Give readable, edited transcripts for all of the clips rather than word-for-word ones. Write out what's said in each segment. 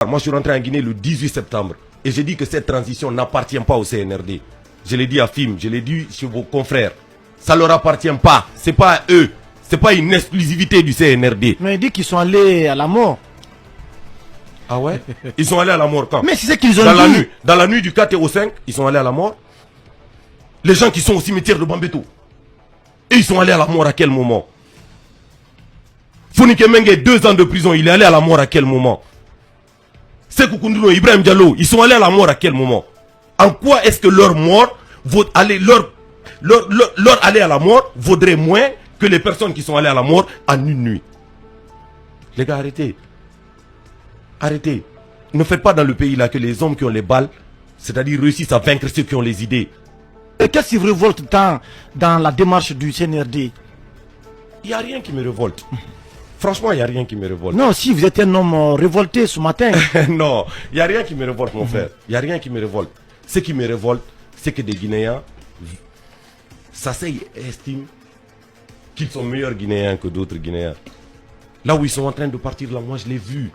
Moi, je suis rentré en Guinée le 18 septembre. Et j'ai dit que cette transition n'appartient pas au CNRD. Je l'ai dit à FIM, je l'ai dit chez vos confrères. Ça ne leur appartient pas. C'est pas à eux. C'est pas une exclusivité du CNRD. Mais il dit qu'ils sont allés à la mort. Ah ouais? Ils sont allés à la mort quand? Mais c'est ce qu'ils ont dit. Dans la nuit du 4 au 5, ils sont allés à la mort. Les gens qui sont au cimetière de Bambeto. Et ils sont allés à la mort à quel moment? Fonike Mengue, 2 ans de prison, il est allé à la mort à quel moment? Sekou Koundoulou, Ibrahim Diallo, ils sont allés à la mort à quel moment? En quoi est-ce que leur mort, leur aller à la mort vaudrait moins que les personnes qui sont allées à la mort en une nuit? Les gars, arrêtez. Arrêtez. Ne faites pas dans le pays là que les hommes qui ont les balles, c'est-à-dire réussissent à vaincre ceux qui ont les idées. Qu'est-ce qui vous révolte tant dans la démarche du CNRD? Il n'y a rien qui me révolte. Franchement, il n'y a rien qui me révolte. Non, si vous êtes un homme révolté ce matin. Non, il n'y a rien qui me révolte, mon frère. Il n'y a rien qui me révolte. Ce qui me révolte, c'est que des Guinéens s'asseyent et estiment qu'ils sont meilleurs Guinéens que d'autres Guinéens. Là où ils sont en train de partir, là, moi, je l'ai vu.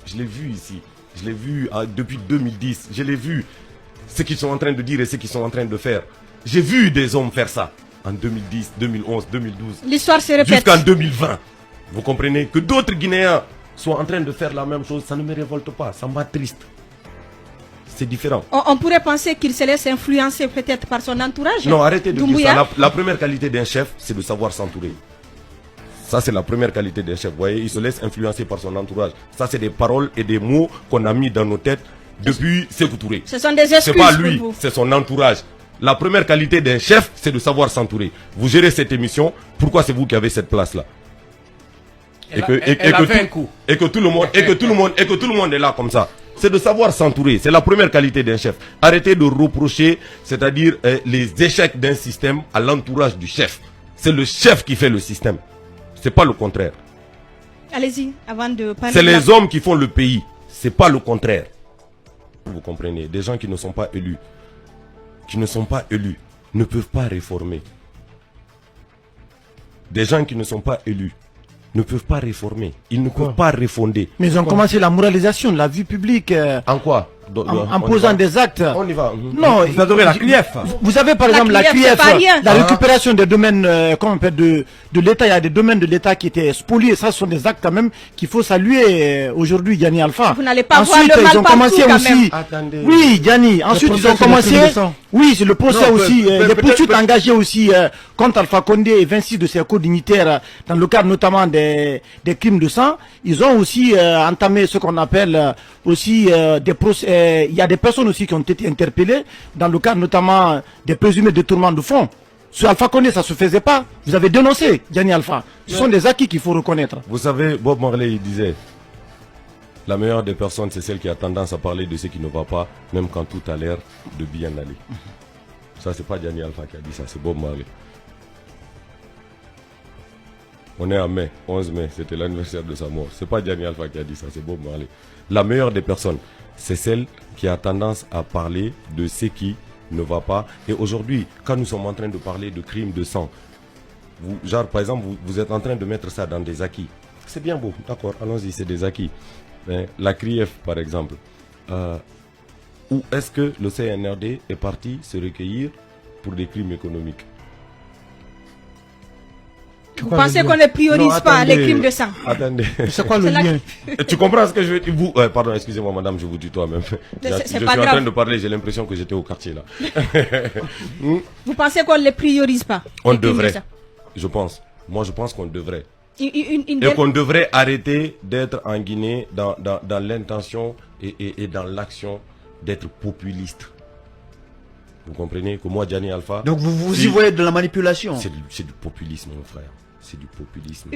Je l'ai vu ici. Je l'ai vu depuis 2010. Je l'ai vu. Ce qu'ils sont en train de dire et ce qu'ils sont en train de faire. J'ai vu des hommes faire ça en 2010, 2011, 2012. L'histoire se répète. Jusqu'en 2020. Vous comprenez? Que d'autres Guinéens soient en train de faire la même chose, ça ne me révolte pas, ça m'attriste. C'est différent. On pourrait penser qu'il se laisse influencer peut-être par son entourage. Non, arrêtez de Doumbouya. dire ça. La première qualité d'un chef, c'est de savoir s'entourer. Ça, c'est la première qualité d'un chef. Vous voyez, il se laisse influencer par son entourage. Ça, c'est des paroles et des mots qu'on a mis dans nos têtes depuis Sékou Touré. Ce sont des excuses. C'est pas lui, c'est son entourage. La première qualité d'un chef, c'est de savoir s'entourer. Vous gérez cette émission, pourquoi c'est vous qui avez cette place-là? Et que tout le monde est là comme ça. C'est de savoir s'entourer. C'est la première qualité d'un chef. Arrêtez de reprocher, c'est-à-dire les échecs d'un système à l'entourage du chef. C'est le chef qui fait le système. C'est pas le contraire. Allez-y, avant de parler. C'est les hommes qui font le pays. C'est pas le contraire. Vous comprenez? Des gens qui ne sont pas élus, ne peuvent pas réformer. Des gens qui ne sont pas élus ne peuvent pas réformer. Ils ne peuvent pas refonder. Mais ils ont commencé la moralisation de la vie publique. En quoi? En posant des actes. On y va. Non, vous adorez la CRIEF. Vous avez par exemple la CRIEF, la récupération des domaines de l'État. Il y a des domaines de l'État qui étaient spoliés. Ça, ce sont des actes quand même qu'il faut saluer aujourd'hui, Gianni Alpha. Vous n'allez pas ensuite, voir le mal ils ont commencé partout, aussi. Attendez. Oui, Gianni. Ensuite, ils ont commencé. Oui, c'est le procès aussi. Des poursuites engagées aussi contre Alpha Condé et 26 de ses co-dignitaires dans le cadre notamment des crimes de sang. Ils ont aussi entamé ce qu'on appelle aussi des procès. Il y a des personnes aussi qui ont été interpellées dans le cadre notamment des présumés détournements de fonds. Sur Alpha Condé, ça ne se faisait pas. Vous avez dénoncé, Gianni Alpha. Ce sont des acquis qu'il faut reconnaître. Vous savez, Bob Marley, il disait, la meilleure des personnes, c'est celle qui a tendance à parler de ce qui ne va pas, même quand tout a l'air de bien aller. Ça, c'est pas Gianni Alpha qui a dit ça, c'est Bob Marley. On est en mai, 11 mai, c'était l'anniversaire de sa mort. C'est pas Gianni Alpha qui a dit ça, c'est Bob Marley. La meilleure des personnes, c'est celle qui a tendance à parler de ce qui ne va pas. Et aujourd'hui, quand nous sommes en train de parler de crimes de sang, par exemple, vous êtes en train de mettre ça dans des acquis. C'est bien beau, d'accord, allons-y, c'est des acquis. Mais la CRIEF, par exemple, où est-ce que le CNRD est parti se recueillir pour des crimes économiques? Vous pensez qu'on ne priorise pas les crimes de sang? Attendez. C'est quoi le lien? Tu comprends ce que je veux dire? Pardon, excusez-moi madame, je vous tutoie même. Je suis en train de parler, j'ai l'impression que j'étais au quartier là. Vous pensez qu'on ne les priorise pas? On devrait. Je pense. Moi je pense qu'on devrait. Et qu'on devrait arrêter d'être en Guinée dans l'intention et dans l'action d'être populiste. Vous comprenez que moi, Gianni Alpha... Donc vous y voyez de la manipulation? C'est du populisme, mon frère. C'est du populisme.